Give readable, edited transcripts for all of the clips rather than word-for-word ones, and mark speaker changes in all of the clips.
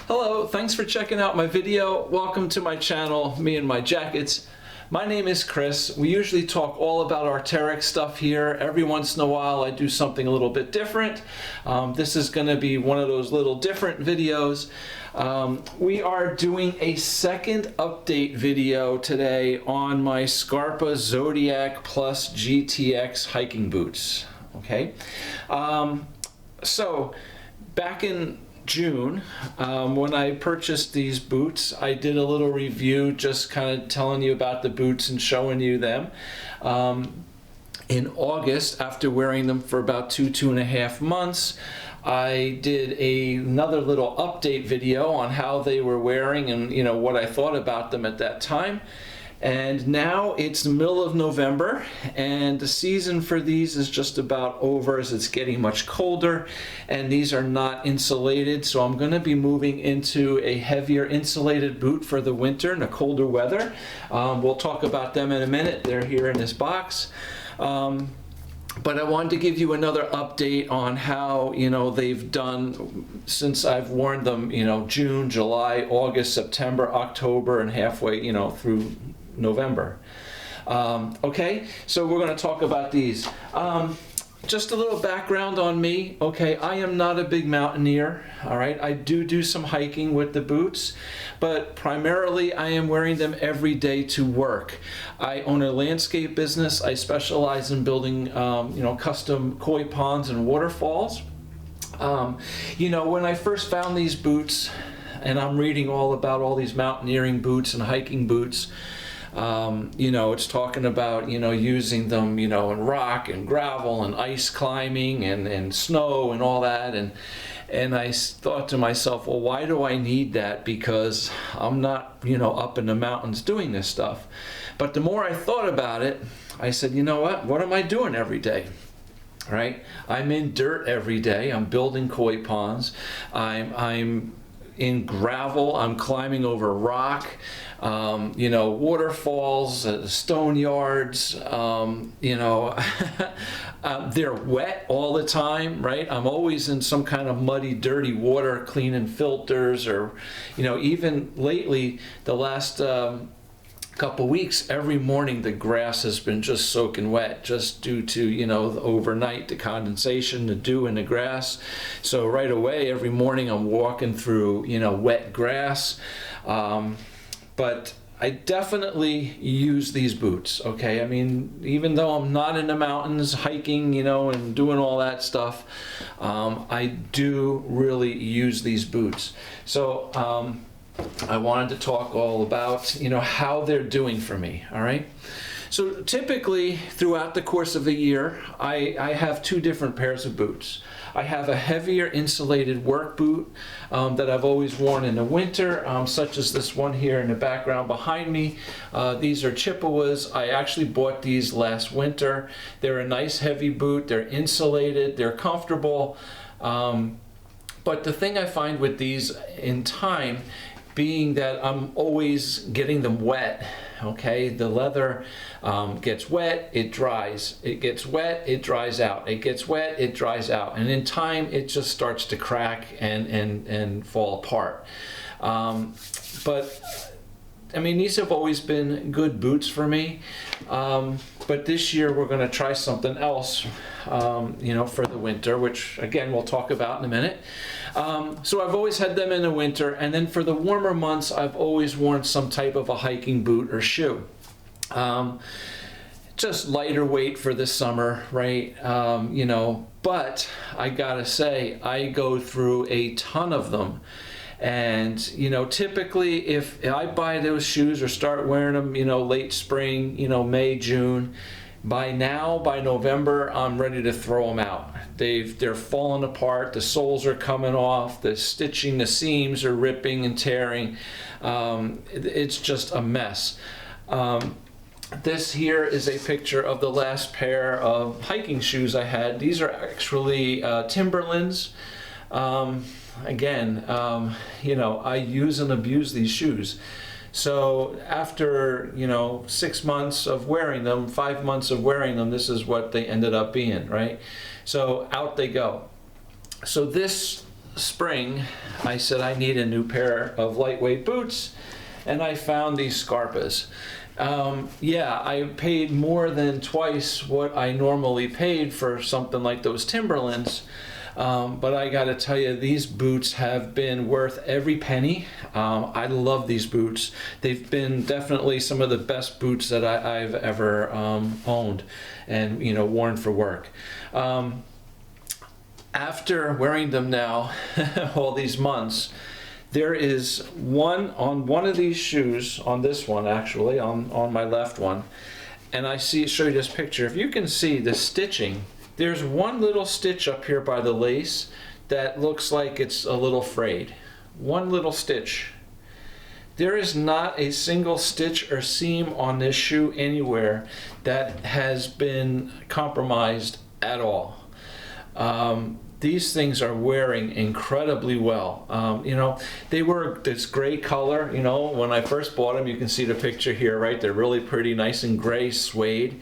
Speaker 1: Hello, thanks for checking out my video. Welcome to my channel, Me and My Jackets. My name is Chris. We usually talk all about Arc'teryx stuff here. Every once in a while I do something a little bit different. This is going to be one of those little different videos. We are doing a second update video today on my Scarpa Zodiac Plus GTX hiking boots. Okay, so back in June, when I purchased these boots, I did a little review just kind of telling you about the boots and showing you them. In August, after wearing them for about two and a half months, I did another little update video on how they were wearing and what I thought about them at that time. And now it's the middle of November and the season for these is just about over as it's getting much colder, and these are not insulated, so I'm going to be moving into a heavier insulated boot for the winter and the colder weather. We'll talk about them in a minute. They're here in this box. But I wanted to give you another update on how they've done since I've worn them, June, July, August, September, October, and halfway through November. Okay, so we're going to talk about these. Just a little background on me. Okay, I am not a big mountaineer. All right, I do some hiking with the boots, but primarily I am wearing them every day to work. I own a landscape business. I specialize in building custom koi ponds and waterfalls. When I first found these boots, and I'm reading all about all these mountaineering boots and hiking boots, it's talking about, using them, in rock and gravel and ice climbing and snow and all that. And I thought to myself, well, why do I need that? Because I'm not, up in the mountains doing this stuff. But the more I thought about it, I said, you know what am I doing every day? Right? I'm in dirt every day. I'm building koi ponds. I'm in gravel. I'm climbing over rock. Waterfalls, stone yards, they're wet all the time, right? I'm always in some kind of muddy, dirty water, cleaning filters, or, even lately, the last couple weeks, every morning the grass has been just soaking wet, just due to, overnight, the condensation, the dew in the grass. So right away, every morning I'm walking through, wet grass. But I definitely use these boots, okay? I mean, even though I'm not in the mountains hiking, and doing all that stuff, I do really use these boots. So I wanted to talk all about, how they're doing for me, all right? So typically, throughout the course of the year, I have two different pairs of boots. I have a heavier insulated work boot that I've always worn in the winter, such as this one here in the background behind me. These are Chippewas. I actually bought these last winter. They're a nice heavy boot. They're insulated. They're comfortable. But the thing I find with these in time, being that I'm always getting them wet, okay? The leather gets wet, it dries. It gets wet, it dries out. It gets wet, it dries out. And in time, it just starts to crack and fall apart. But I mean, these have always been good boots for me. But this year we're going to try something else, for the winter, which again we'll talk about in a minute. So I've always had them in the winter, and then for the warmer months I've always worn some type of a hiking boot or shoe. Just lighter weight for the summer, right? But I gotta say, I go through a ton of them. And typically if I buy those shoes or start wearing them late spring, May, June, by November I'm ready to throw them out. They're falling apart, the soles are coming off, the stitching, the seams are ripping and tearing. It's just a mess. This here is a picture of the last pair of hiking shoes I had. These are actually Timberlands. Again, I use and abuse these shoes. So after, 6 months of wearing them, 5 months of wearing them, this is what they ended up being, right? So out they go. So this spring, I said I need a new pair of lightweight boots, and I found these Scarpas. Yeah, I paid more than twice what I normally paid for something like those Timberlands. But I gotta tell you, these boots have been worth every penny. I love these boots. They've been definitely some of the best boots that I've ever owned and, you know, worn for work. After wearing them now all these months, there is one on one of these shoes, on this one actually, on my left one, and I show you this picture. If you can see the stitching, there's one little stitch up here by the lace that looks like it's a little frayed. One little stitch. There is not a single stitch or seam on this shoe anywhere that has been compromised at all. These things are wearing incredibly well. You know, they were this gray color. You know, when I first bought them, you can see the picture here, right? They're really pretty, nice and gray suede.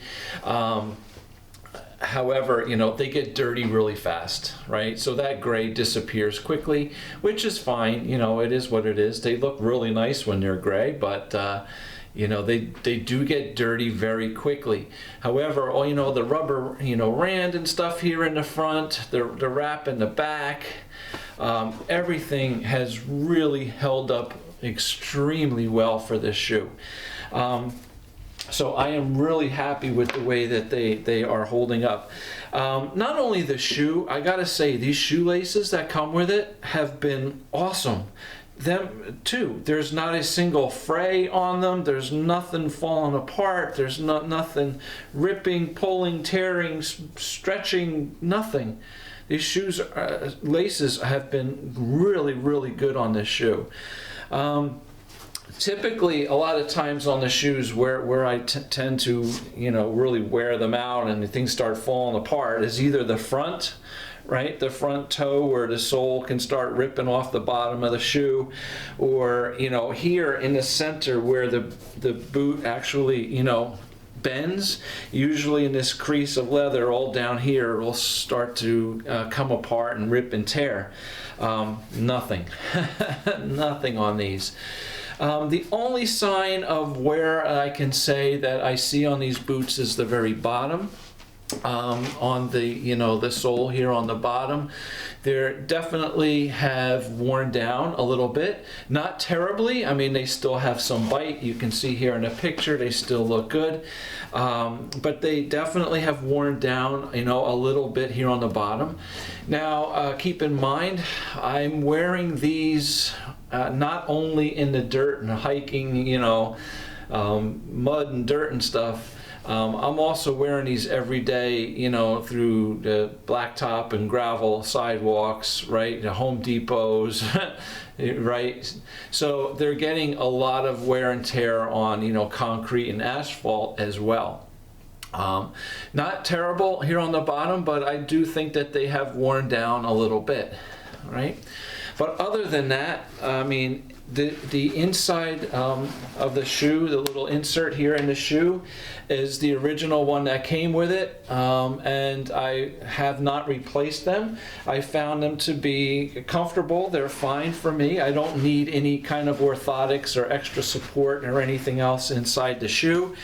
Speaker 1: However, you know, they get dirty really fast, right? So that gray disappears quickly, which is fine. You know, it is what it is. They look really nice when they're gray, but you know, they do get dirty very quickly. However, oh, you know, the rubber, you know, rand and stuff here in the front, the wrap in the back, everything has really held up extremely well for this shoe. So I am really happy with the way that they are holding up. Not only the shoe, I gotta say, these shoelaces that come with it have been awesome. Them too. There's not a single fray on them. There's nothing falling apart. There's nothing ripping, pulling, tearing, stretching, nothing. These shoes, laces have been really, really good on this shoe. Typically, a lot of times on the shoes where I tend to, you know, really wear them out and things start falling apart is either the front, right? The front toe where the sole can start ripping off the bottom of the shoe, or, you know, here in the center where the boot actually, you know, bends. Usually in this crease of leather all down here will start to come apart and rip and tear. Nothing. Nothing on these. The only sign of wear I can say that I see on these boots is the very bottom. On the, you know, the sole here on the bottom, they definitely have worn down a little bit. Not terribly. I mean, they still have some bite. You can see here in the picture they still look good, but they definitely have worn down, you know, a little bit here on the bottom. Now keep in mind, I'm wearing these not only in the dirt and hiking, you know, mud and dirt and stuff. I'm also wearing these every day, you know, through the blacktop and gravel sidewalks, right? The Home Depots, right? So they're getting a lot of wear and tear on, you know, concrete and asphalt as well. Not terrible here on the bottom, but I do think that they have worn down a little bit, right? But other than that, I mean, the inside of the shoe, the little insert here in the shoe, is the original one that came with it, and I have not replaced them. I found them to be comfortable. They're fine for me. I don't need any kind of orthotics or extra support or anything else inside the shoe.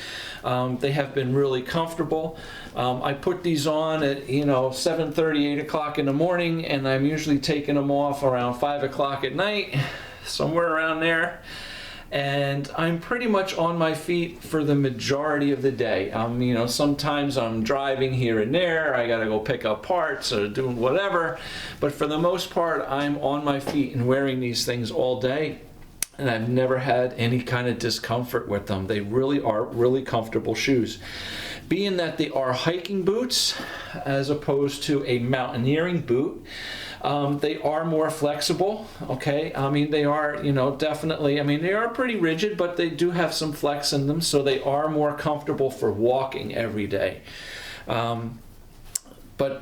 Speaker 1: They have been really comfortable. I put these on at, you know, 7:30, 8 o'clock in the morning, and I'm usually taking them off around 5 o'clock at night, somewhere around there. And I'm pretty much on my feet for the majority of the day. You know, sometimes I'm driving here and there. I gotta go pick up parts or doing whatever. But for the most part, I'm on my feet and wearing these things all day. And I've never had any kind of discomfort with them. They really are really comfortable shoes. Being that they are hiking boots as opposed to a mountaineering boot, they are more flexible, okay? I mean, they are, you know, definitely, I mean, they are pretty rigid, but they do have some flex in them, so they are more comfortable for walking every day. But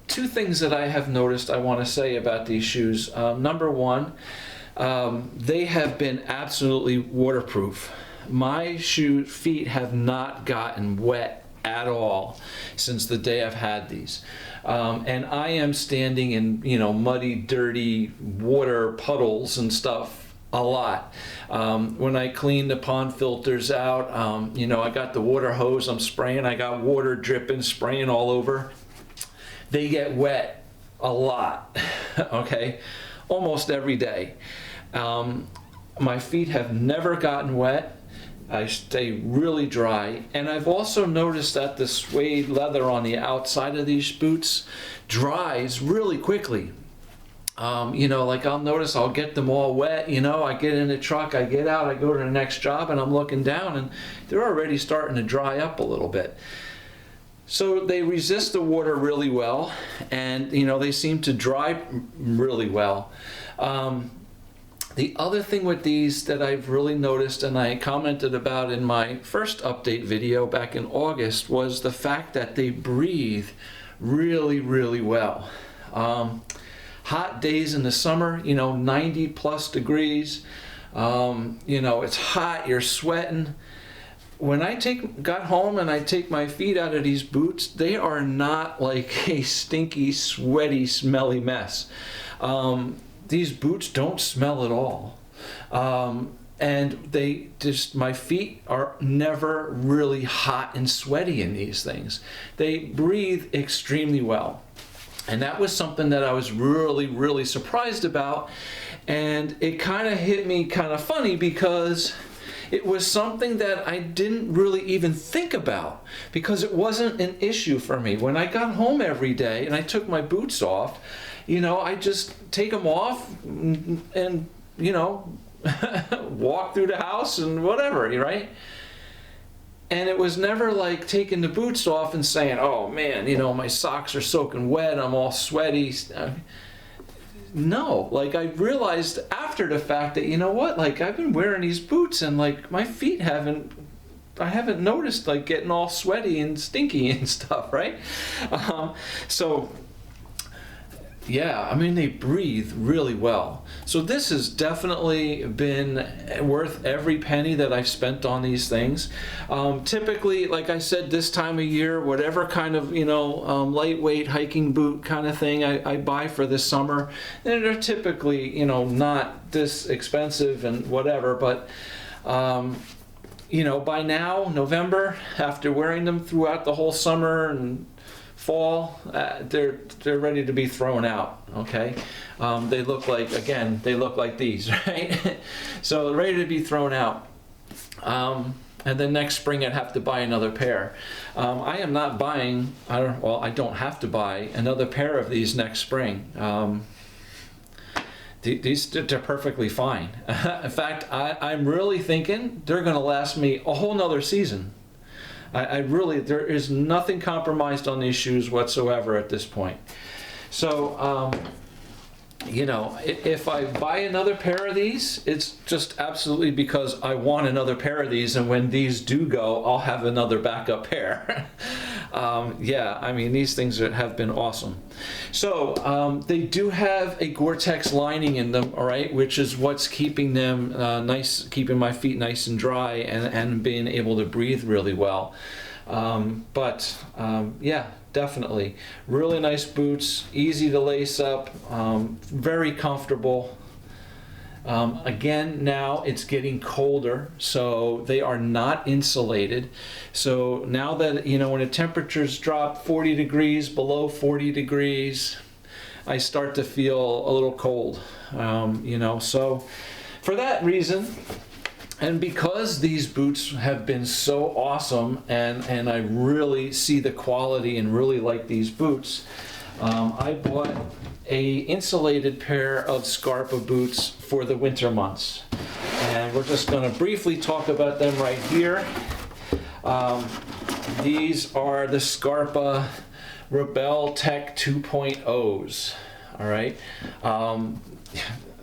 Speaker 1: two things that I have noticed I want to say about these shoes. Number one, they have been absolutely waterproof. My feet have not gotten wet at all since the day I've had these. And I am standing in, you know, muddy, dirty water puddles and stuff a lot. When I clean the pond filters out, you know, I got the water hose, I'm spraying, I got water dripping, spraying all over. They get wet a lot, okay, almost every day. My feet have never gotten wet. I stay really dry, and I've also noticed that the suede leather on the outside of these boots dries really quickly. You know, like I'll notice I'll get them all wet, you know, I get in the truck, I get out, I go to the next job, and I'm looking down and they're already starting to dry up a little bit. So they resist the water really well, and you know, they seem to dry really well. The other thing with these that I've really noticed, and I commented about in my first update video back in August, was the fact that they breathe really, really well. Hot days in the summer, you know, 90 plus degrees, you know, it's hot, you're sweating. When I got home and I take my feet out of these boots, they are not like a stinky, sweaty, smelly mess. These boots don't smell at all. And they just, my feet are never really hot and sweaty in these things. They breathe extremely well. And that was something that I was really, really surprised about. And it kind of hit me kind of funny because it was something that I didn't really even think about because it wasn't an issue for me. When I got home every day and I took my boots off, you know, I just take them off and you know, walk through the house and whatever, right? And it was never like taking the boots off and saying, oh man, you know, my socks are soaking wet, I'm all sweaty. No, like I realized after the fact that, you know what, like I've been wearing these boots and like my feet I haven't noticed like getting all sweaty and stinky and stuff, right? So yeah, I mean, they breathe really well. So this has definitely been worth every penny that I've spent on these things. Typically, like I said, this time of year, whatever kind of, you know, lightweight hiking boot kind of thing I buy for this summer, and they're typically, you know, not this expensive and whatever, but you know, by now, November, after wearing them throughout the whole summer and fall, they're ready to be thrown out, okay? They look like, again, they look like these, right? So they're ready to be thrown out. And then next spring I'd have to buy another pair. I am not buying, I don't have to buy another pair of these next spring. These, they're perfectly fine. In fact, I'm really thinking they're gonna last me a whole nother season. I really, there is nothing compromised on these shoes whatsoever at this point. So, you know, if I buy another pair of these, it's just absolutely because I want another pair of these, and when these do go, I'll have another backup pair. Yeah, I mean, these things have been awesome. So they do have a Gore-Tex lining in them, all right, which is what's keeping them nice, keeping my feet nice and dry and being able to breathe really well. Yeah, definitely. Really nice boots, easy to lace up, very comfortable. Again, now it's getting colder, so they are not insulated. So now that, you know, when the temperatures drop 40 degrees, below 40 degrees, I start to feel a little cold, you know. So for that reason, and because these boots have been so awesome, and I really see the quality and really like these boots, I bought a insulated pair of Scarpa boots for the winter months. And we're just going to briefly talk about them right here. These are the Scarpa Ribelle Tech 2.0s. All right.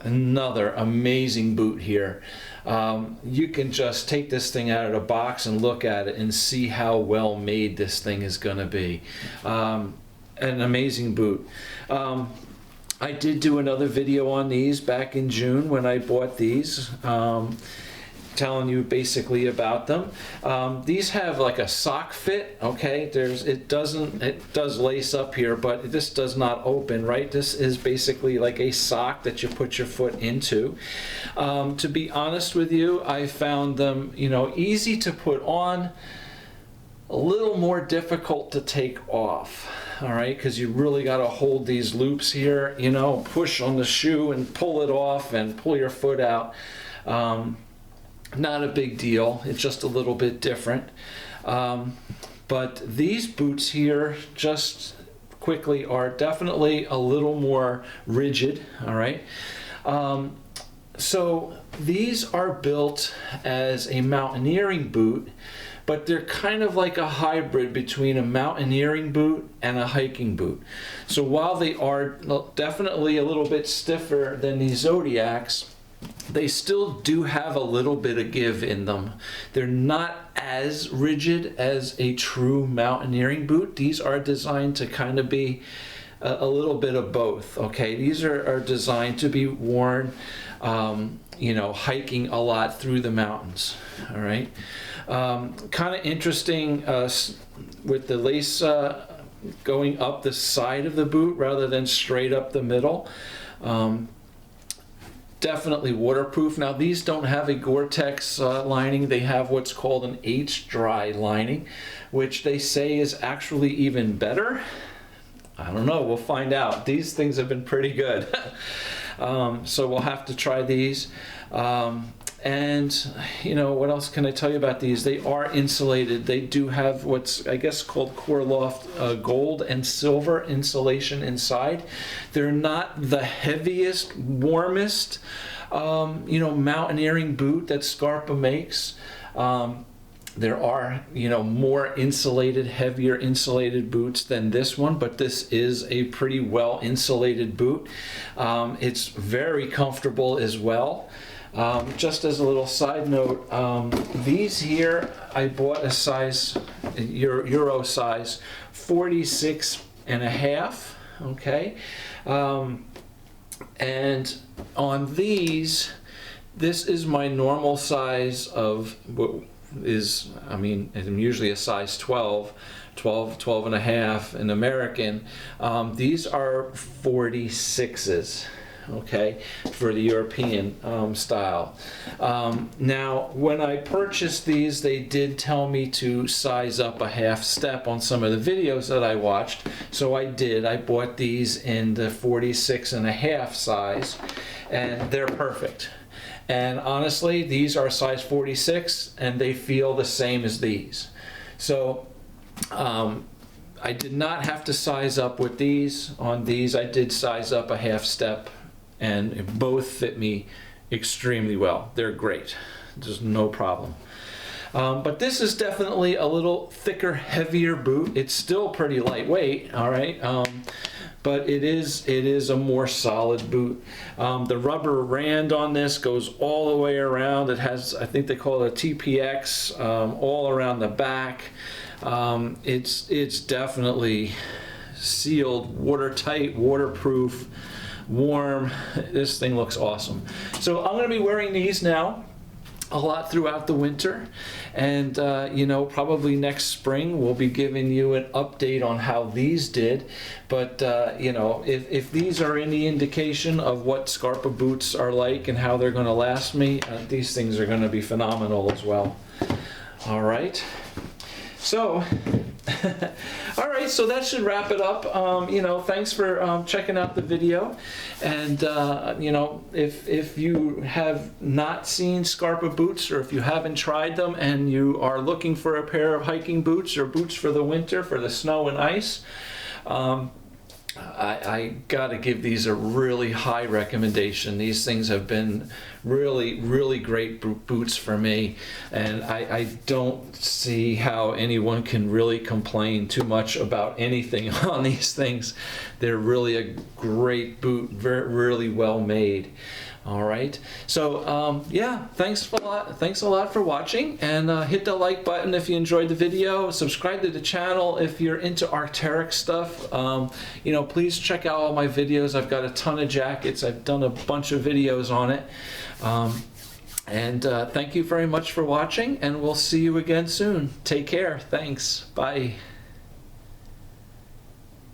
Speaker 1: Another amazing boot here. You can just take this thing out of the box and look at it and see how well made this thing is going to be. An amazing boot. I did do another video on these back in June when I bought these. telling you basically about them. These have like a sock fit, okay? It does lace up here, but this does not open, right? This is basically like a sock that you put your foot into. To be honest with you, I found them, you know, easy to put on, a little more difficult to take off. All right, because you really got to hold these loops here, you know, push on the shoe and pull it off and pull your foot out. Not a big deal, it's just a little bit different. But these boots here, just quickly, are definitely a little more rigid, all right? So these are built as a mountaineering boot, but they're kind of like a hybrid between a mountaineering boot and a hiking boot. So while they are definitely a little bit stiffer than these Zodiacs, they still do have a little bit of give in them. They're not as rigid as a true mountaineering boot. These are designed to kind of be a little bit of both, okay? These are designed to be worn, you know, hiking a lot through the mountains, all right? Kind of interesting with the lace going up the side of the boot rather than straight up the middle. Definitely waterproof. Now these don't have a Gore-Tex lining. They have what's called an H-dry lining, which they say is actually even better. I don't know, we'll find out. These things have been pretty good. So we'll have to try these. And you know, what else can I tell you about these? They are insulated. They do have what's, I guess, called Coreloft Gold and Silver insulation inside. They're not the heaviest, warmest, you know, mountaineering boot that Scarpa makes. There are, you know, more insulated, heavier insulated boots than this one, but this is a pretty well insulated boot. It's very comfortable as well. Just as a little side note, these here I bought a size, Euro size 46.5, okay? And on these, this is my normal size of what is, I mean, I'm usually a size 12 and a half in American. These are 46s. Okay, for the European style. Now, when I purchased these, they did tell me to size up a half step on some of the videos that I watched, so I did. I bought these in the 46.5 size, and they're perfect. And honestly, these are size 46, and they feel the same as these. So, I did not have to size up with these. On these, I did size up a half step, and both fit me extremely well. They're great. There's no problem. But this is definitely a little thicker, heavier boot. It's still pretty lightweight, all right? But it is a more solid boot. The rubber rand on this goes all the way around. It has, I think they call it a TPX, all around the back. It's definitely sealed, watertight, waterproof, warm. This thing looks awesome. So I'm going to be wearing these now a lot throughout the winter, and you know, probably next spring we'll be giving you an update on how these did. But you know, if these are any indication of what Scarpa boots are like and how they're going to last me, these things are going to be phenomenal as well. All right. So, all right, so that should wrap it up. You know, thanks for checking out the video. And, you know, if you have not seen Scarpa boots, or if you haven't tried them and you are looking for a pair of hiking boots or boots for the winter, for the snow and ice, I gotta give these a really high recommendation. These things have been really great boots for me, and I don't see how anyone can really complain too much about anything on these things. They're really a great boot, really well made. All right, so yeah, thanks a lot for watching, and hit the like button if you enjoyed the video. Subscribe to the channel if you're into Arc'teryx stuff. You know, please check out all my videos. I've got a ton of jackets. I've done a bunch of videos on it. And thank you very much for watching, and we'll see you again soon. Take care. Thanks. Bye.